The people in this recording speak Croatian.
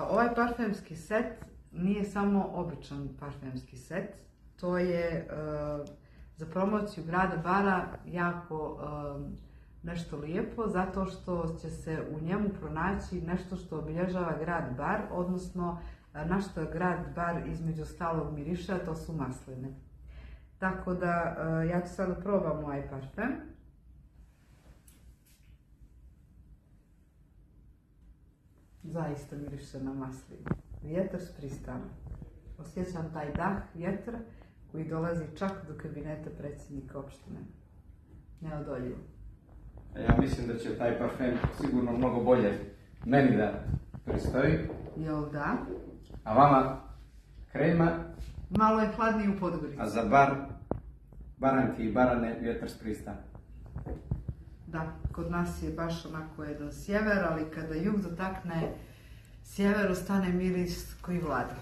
Ovaj parfemski set nije samo običan parfemski set, to je za promociju grada Bara jako nešto lijepo, zato što će se u njemu pronaći nešto što obilježava grad Bar, odnosno na što grad Bar između ostalog miriše, a to su masline. Tako da ja ću sada probam ovaj parfem. Zaista miriše na maslinu. Vjetar s pristana. Osjećam taj dah vjetra koji dolazi čak do kabineta predsjednika opštine. Neodoljivo. Ja mislim da će taj parfem sigurno mnogo bolje meni da pristoji. Jel da? A vama krema. Malo je hladnije u Podgorici. A za Baranke i Barane vjetar s pristana. Da, kod nas je baš onako jedan sjever, ali kada jug dotakne sjever, ostane miris koji vlada.